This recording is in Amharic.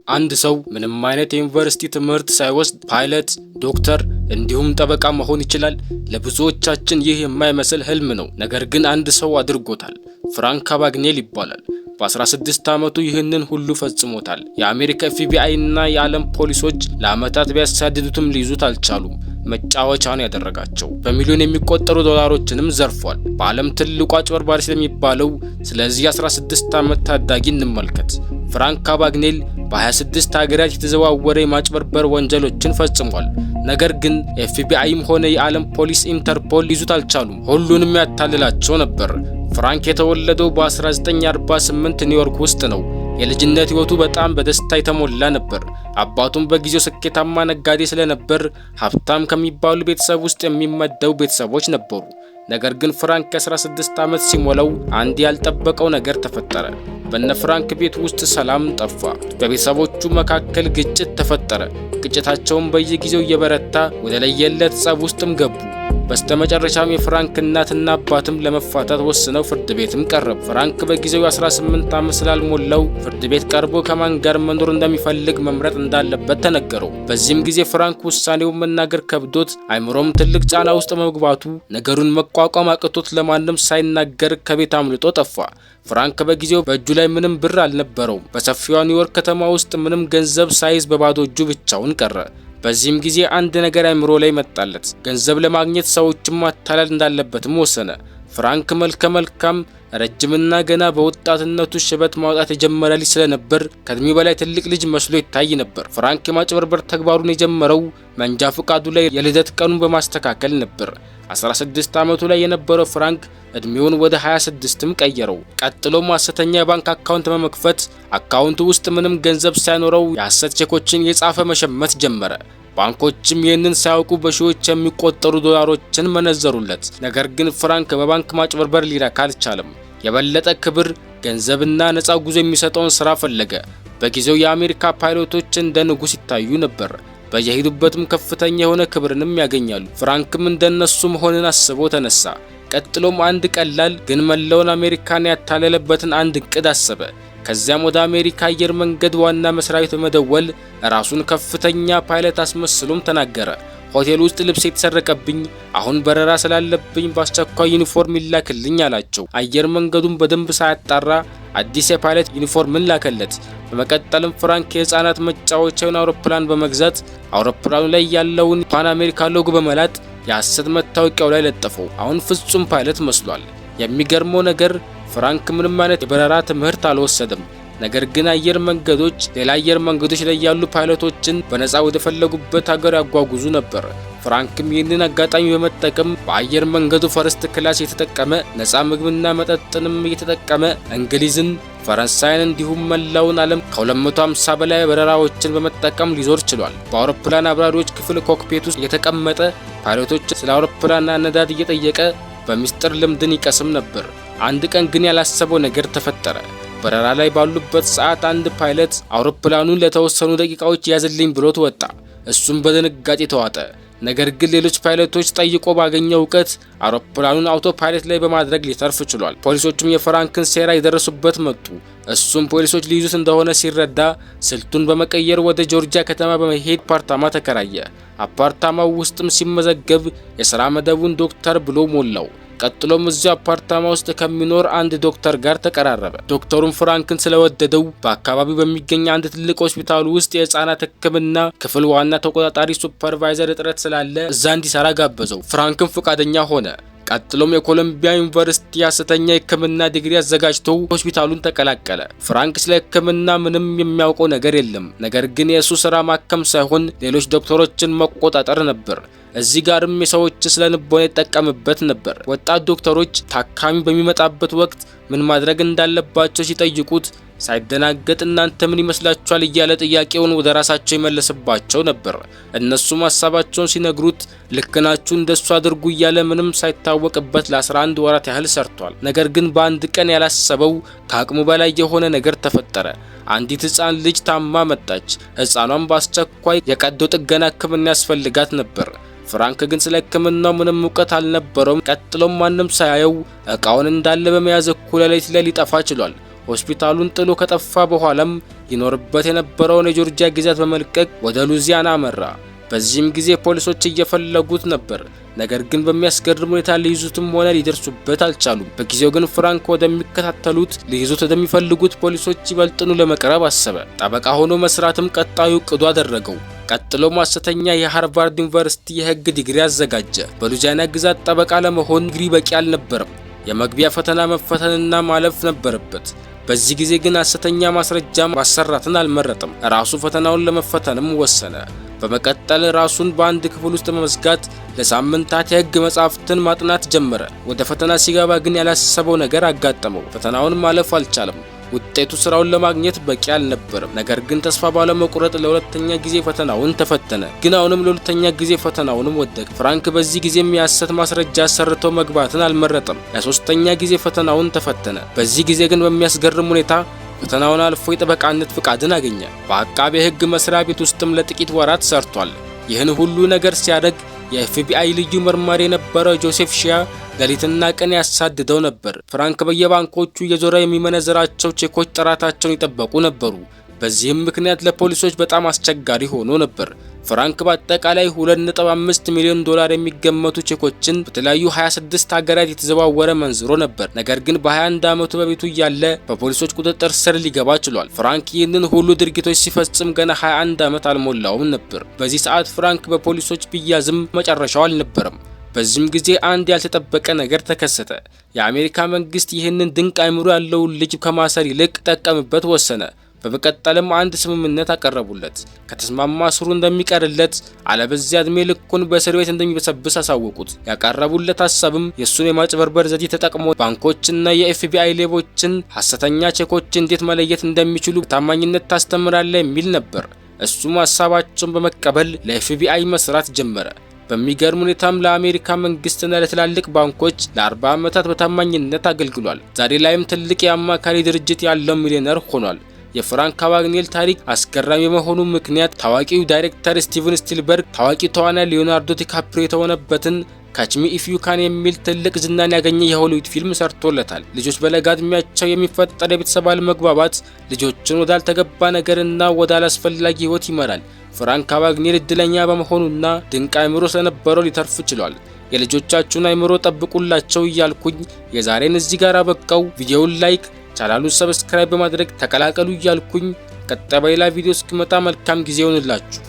አንድ ሰው ምንም አይነት የዩኒቨርሲቲ ትምህርት ሳይወስድ ፓይለት፣ ዶክተር እንዲሁም ጠበቃ መሆን ይችላል? ለብዙዎቻችን ይህ የማይመስል ህልም ነው። ነገር ግን አንድ ሰው አድርጎታል። ፍራንክ አባግኔል ይባላል። በ16 ዓመቱ ይህንን ሁሉ ፈጽሞታል። የአሜሪካ FBI እና የዓለም ፖሊሶች ለዓመታት ቢያሳድዱትም ሊይዙት አልቻሉም። መጫወቻን ያደረጋቸው በሚሊዮን የሚቆጠሩ ዶላሮችንም ዘርፏል። በዓለም ትልቁ አጭበርባሪ ስለሚባለው ስለዚህ 16 ዓመት ታዳጊ እንመልከት። ፍራንክ አባግኔል በ26 ሀገራት የተዘዋወረ የማጭበርበር ወንጀሎችን ፈጽሟል። ነገር ግን FBI ሆነ የዓለም ፖሊስ ኢንተርፖል ሊይዙት አልቻሉም። ሁሉንም ያታልላቸው ነበር። ፍራንክ የተወለደው በ1948 ኒውዮርክ ውስጥ ነው። የልጅነት ህይወቱ በጣም በደስታ የተሞላ ነበር። አባቱም በጊዜው ስኬታማ ነጋዴ ስለነበር ሀብታም ከሚባሉ ቤተሰብ ውስጥ የሚመደቡ ቤተሰቦች ነበሩ። ነገር ግን ፍራንክ 16 ዓመት ሲሞላው አንድ ያልጠበቀው ነገር ተፈጠረ። በነ ፍራንክ ቤት ውስጥ ሰላም ጠፋ። በቤተሰቦቹ መካከል ግጭት ተፈጠረ። ግጭታቸውን በየጊዜው እየበረታ ወደ ለየለት ጸብ ውስጥም ገቡ። በስተመጨረሻም የፍራንክ እናትና አባትም ለመፋታት ወስነው ፍርድ ቤትም ቀረቡ። ፍራንክ በጊዜው 18 ዓመት ስላልሞላው ፍርድ ቤት ቀርቦ ከማን ጋር መኖር እንደሚፈልግ መምረጥ እንዳለበት ተነገረው። በዚህም ጊዜ ፍራንክ ውሳኔውን መናገር ከብዶት አይምሮም ትልቅ ጫና ውስጥ መግባቱ ነገሩን መቋቋም አቅቶት ለማንም ሳይናገር ከቤት አምልጦ ጠፋ። ፍራንክ በጊዜው በእጁ ላይ ምንም ብር አልነበረውም። በሰፊዋ ኒውዮርክ ከተማ ውስጥ ምንም ገንዘብ ሳይዝ በባዶ እጁ ብቻውን ቀረ። በዚህም ጊዜ አንድ ነገር አይምሮ ላይ መጣለት። ገንዘብ ለማግኘት ሰዎችን ማታለል እንዳለበትም ወሰነ። ፍራንክ መልከ-መልካም ረጅምና ገና በወጣትነቱ ሽበት ማውጣት የጀመረ ልጅ ስለነበር ከእድሜው በላይ ትልቅ ልጅ መስሎ ይታይ ነበር። ፍራንክ የማጭበርበር ተግባሩን የጀመረው መንጃ ፈቃዱ ላይ የልደት ቀኑን በማስተካከል ነበር። 16 ዓመቱ ላይ የነበረው ፍራንክ እድሜውን ወደ 26ም ቀየረው። ቀጥሎም ሐሰተኛ የባንክ አካውንት በመክፈት አካውንቱ ውስጥ ምንም ገንዘብ ሳይኖረው የሐሰት ቼኮችን የጻፈ መሸመት ጀመረ። ባንኮችም ይህንን ሳያውቁ በሺዎች የሚቆጠሩ ዶላሮችን መነዘሩለት። ነገር ግን ፍራንክ በባንክ ማጭበርበር ሊረካ አልቻለም። የበለጠ ክብር፣ ገንዘብና ነፃ ጉዞ የሚሰጠውን ስራ ፈለገ። በጊዜው የአሜሪካ ፓይሎቶች እንደ ንጉስ ይታዩ ነበር። በየሄዱበትም ከፍተኛ የሆነ ክብርንም ያገኛሉ። ፍራንክም እንደነሱ መሆንን አስቦ ተነሳ። ቀጥሎም አንድ ቀላል ግን መላውን አሜሪካን ያታለለበትን አንድ እቅድ አሰበ። ከዚያም ወደ አሜሪካ አየር መንገድ ዋና መስሪያ ቤት በመደወል ራሱን ከፍተኛ ፓይለት አስመስሎም ተናገረ። ሆቴል ውስጥ ልብስ የተሰረቀብኝ፣ አሁን በረራ ስላለብኝ በአስቸኳይ ዩኒፎርም ይላክልኝ አላቸው። አየር መንገዱን በደንብ ሳያጣራ አዲስ የፓይለት ዩኒፎርምን ላከለት። በመቀጠልም ፍራንክ የህፃናት መጫወቻውን አውሮፕላን በመግዛት አውሮፕላኑ ላይ ያለውን ፓን አሜሪካ ሎጎ በመላጥ የሐሰት መታወቂያው ላይ ለጠፈው። አሁን ፍጹም ፓይለት መስሏል። የሚገርመው ነገር ፍራንክ ምንም አይነት የበረራ ትምህርት አልወሰደም። ነገር ግን አየር መንገዶች ሌላ አየር መንገዶች ላይ ያሉ ፓይለቶችን በነፃ ወደ ፈለጉበት ሀገር ያጓጉዙ ነበር። ፍራንክም ይህንን አጋጣሚ በመጠቀም በአየር መንገዱ ፈርስት ክላስ የተጠቀመ ነፃ ምግብና መጠጥንም እየተጠቀመ እንግሊዝን፣ ፈረንሳይን እንዲሁም መላውን ዓለም ከ250 በላይ በረራዎችን በመጠቀም ሊዞር ችሏል። በአውሮፕላን አብራሪዎች ክፍል ኮክፒት ውስጥ የተቀመጠ ፓይለቶች ስለ አውሮፕላን አነዳድ እየጠየቀ በሚስጥር ልምድን ይቀስም ነበር። አንድ ቀን ግን ያላሰበው ነገር ተፈጠረ። በረራ ላይ ባሉበት ሰዓት አንድ ፓይለት አውሮፕላኑን ለተወሰኑ ደቂቃዎች ያዝልኝ ብሎት ወጣ። እሱም በድንጋጤ ተዋጠ። ነገር ግን ሌሎች ፓይለቶች ጠይቆ ባገኘው እውቀት አውሮፕላኑን አውቶ ፓይለት ላይ በማድረግ ሊተርፍ ችሏል። ፖሊሶችም የፍራንክን ሴራ ይደረሱበት መጡ። እሱም ፖሊሶች ሊይዙት እንደሆነ ሲረዳ ስልቱን በመቀየር ወደ ጆርጂያ ከተማ በመሄድ አፓርታማ ተከራየ። አፓርታማው ውስጥም ሲመዘገብ የሥራ መደቡን ዶክተር ብሎ ሞላው። ቀጥሎም እዚያው አፓርታማ ውስጥ ከሚኖር አንድ ዶክተር ጋር ተቀራረበ። ዶክተሩም ፍራንክን ስለወደደው በአካባቢው በሚገኝ አንድ ትልቅ ሆስፒታል ውስጥ የህፃናት ሕክምና ክፍል ዋና ተቆጣጣሪ ሱፐርቫይዘር እጥረት ስላለ እዛ እንዲሰራ ጋበዘው። ፍራንክም ፈቃደኛ ሆነ። ቀጥሎም የኮሎምቢያ ዩኒቨርሲቲ ሐሰተኛ የሕክምና ዲግሪ አዘጋጅቶ ሆስፒታሉን ተቀላቀለ። ፍራንክ ስለ ሕክምና ምንም የሚያውቀው ነገር የለም። ነገር ግን የእሱ ስራ ማከም ሳይሆን ሌሎች ዶክተሮችን መቆጣጠር ነበር። እዚህ ጋርም የሰዎች ስለ ልቦና ይጠቀምበት ነበር። ወጣት ዶክተሮች ታካሚ በሚመጣበት ወቅት ምን ማድረግ እንዳለባቸው ሲጠይቁት ሳይደናገጥ እናንተ ምን ይመስላችኋል እያለ ጥያቄውን ወደ ራሳቸው ይመለስባቸው ነበር። እነሱም ሐሳባቸውን ሲነግሩት ልክ ናችሁ እንደሱ አድርጉ እያለ ምንም ሳይታወቅበት ለ11 ወራት ያህል ሰርቷል። ነገር ግን በአንድ ቀን ያላሰበው ከአቅሙ በላይ የሆነ ነገር ተፈጠረ። አንዲት ህፃን ልጅ ታማ መጣች። ህፃኗም በአስቸኳይ የቀዶ ጥገና ሕክምና ያስፈልጋት ነበር። ፍራንክ ግን ስለ ሕክምናው ምንም እውቀት አልነበረውም። ቀጥሎም ማንም ሳያየው እቃውን እንዳለ በመያዝ እኩለ ሌሊት ላይ ሊጠፋ ችሏል። ሆስፒታሉን ጥሎ ከጠፋ በኋላም ይኖርበት የነበረውን የጆርጂያ ግዛት በመልቀቅ ወደ ሉዚያና አመራ። በዚህም ጊዜ ፖሊሶች እየፈለጉት ነበር። ነገር ግን በሚያስገርም ሁኔታ ሊይዙትም ሆነ ሊደርሱበት አልቻሉም። በጊዜው ግን ፍራንክ ወደሚከታተሉት ሊይዙት ወደሚፈልጉት ፖሊሶች ይበልጥኑ ለመቅረብ አሰበ። ጠበቃ ሆኖ መስራትም ቀጣዩ እቅዱ አደረገው። ቀጥሎም ሐሰተኛ የሃርቫርድ ዩኒቨርሲቲ የሕግ ዲግሪ አዘጋጀ። በሉዚያና ግዛት ጠበቃ ለመሆን ዲግሪ በቂ አልነበረም። የመግቢያ ፈተና መፈተንና ማለፍ ነበረበት። በዚህ ጊዜ ግን ሐሰተኛ ማስረጃ ማሰራትን አልመረጠም። ራሱ ፈተናውን ለመፈተንም ወሰነ። በመቀጠል ራሱን በአንድ ክፍል ውስጥ በመዝጋት ለሳምንታት የሕግ መጻሕፍትን ማጥናት ጀመረ። ወደ ፈተና ሲገባ ግን ያላሰበው ነገር አጋጠመው። ፈተናውን ማለፍ አልቻለም። ውጤቱ ስራውን ለማግኘት በቂ አልነበረም። ነገር ግን ተስፋ ባለመቁረጥ ለሁለተኛ ጊዜ ፈተናውን ተፈተነ። ግን አሁንም ለሁለተኛ ጊዜ ፈተናውንም ወደቀ። ፍራንክ በዚህ ጊዜም የሐሰት ማስረጃ አሰርቶ መግባትን አልመረጠም። ለሶስተኛ ጊዜ ፈተናውን ተፈተነ። በዚህ ጊዜ ግን በሚያስገርም ሁኔታ ፈተናውን አልፎ የጠበቃነት ፍቃድን አገኘ። በአቃቤ ሕግ መስሪያ ቤት ውስጥም ለጥቂት ወራት ሰርቷል። ይህን ሁሉ ነገር ሲያደርግ የኤፍቢአይ ልዩ መርማሪ የነበረው ጆሴፍ ሺያ ሌሊትና ቀን ያሳድደው ነበር። ፍራንክ በየባንኮቹ እየዞረ የሚመነዝራቸው ቼኮች ጥራታቸውን ይጠበቁ ነበሩ። በዚህም ምክንያት ለፖሊሶች በጣም አስቸጋሪ ሆኖ ነበር። ፍራንክ በአጠቃላይ 2.5 ሚሊዮን ዶላር የሚገመቱ ቼኮችን በተለያዩ 26 ሀገራት የተዘዋወረ መንዝሮ ነበር። ነገር ግን በ21 ዓመቱ በቤቱ እያለ በፖሊሶች ቁጥጥር ስር ሊገባ ችሏል። ፍራንክ ይህንን ሁሉ ድርጊቶች ሲፈጽም ገና 21 ዓመት አልሞላውም ነበር። በዚህ ሰዓት ፍራንክ በፖሊሶች ቢያዝም መጨረሻው አልነበረም። በዚህም ጊዜ አንድ ያልተጠበቀ ነገር ተከሰተ። የአሜሪካ መንግስት ይህንን ድንቅ አእምሮ ያለውን ልጅ ከማሰር ይልቅ ጠቀምበት ወሰነ። በመቀጠልም አንድ ስምምነት አቀረቡለት። ከተስማማ እስሩ እንደሚቀርለት፣ አለበዚያ እድሜ ልኩን በእስር ቤት እንደሚበሰብስ አሳወቁት። ያቀረቡለት ሀሳብም የእሱን የማጭበርበር ዘዴ ተጠቅሞ ባንኮችና የኤፍቢአይ ሌቦችን ሐሰተኛ ቼኮች እንዴት መለየት እንደሚችሉ ታማኝነት ታስተምራለህ የሚል ነበር። እሱም ሀሳባቸውን በመቀበል ለኤፍቢአይ መስራት ጀመረ። በሚገርም ሁኔታም ለአሜሪካ መንግስትና ለትላልቅ ባንኮች ለ40 ዓመታት በታማኝነት አገልግሏል። ዛሬ ላይም ትልቅ የአማካሪ ድርጅት ያለው ሚሊዮነር ሆኗል። የፍራንክ ካባግኔል ታሪክ አስገራሚ በመሆኑ ምክንያት ታዋቂው ዳይሬክተር ስቲቨን ስፒልበርግ ታዋቂ ተዋናይ ሊዮናርዶ ዲካፕሪዮ የተወነበትን ካች ሚ ኢፍ ዩ ካን የሚል ትልቅ ዝናን ያገኘ የሆሊውድ ፊልም ሰርቶለታል። ልጆች በለጋ ዕድሜያቸው የሚፈጠር የቤተሰብ አለመግባባት ልጆችን ወዳልተገባ ነገርና ወደ አላስፈላጊ ህይወት ይመራል። ፍራንክ ካባግኔል እድለኛ በመሆኑና ድንቅ አእምሮ ስለነበረው ሊተርፍ ችሏል። የልጆቻችሁን አእምሮ ጠብቁላቸው እያልኩኝ የዛሬን እዚህ ጋር አበቃው። ቪዲዮውን ላይክ፣ ቻናሉን ሰብስክራይብ በማድረግ ተቀላቀሉ እያልኩኝ ቀጣይ በሌላ ቪዲዮ እስክመጣ መልካም ጊዜ ይሁንላችሁ።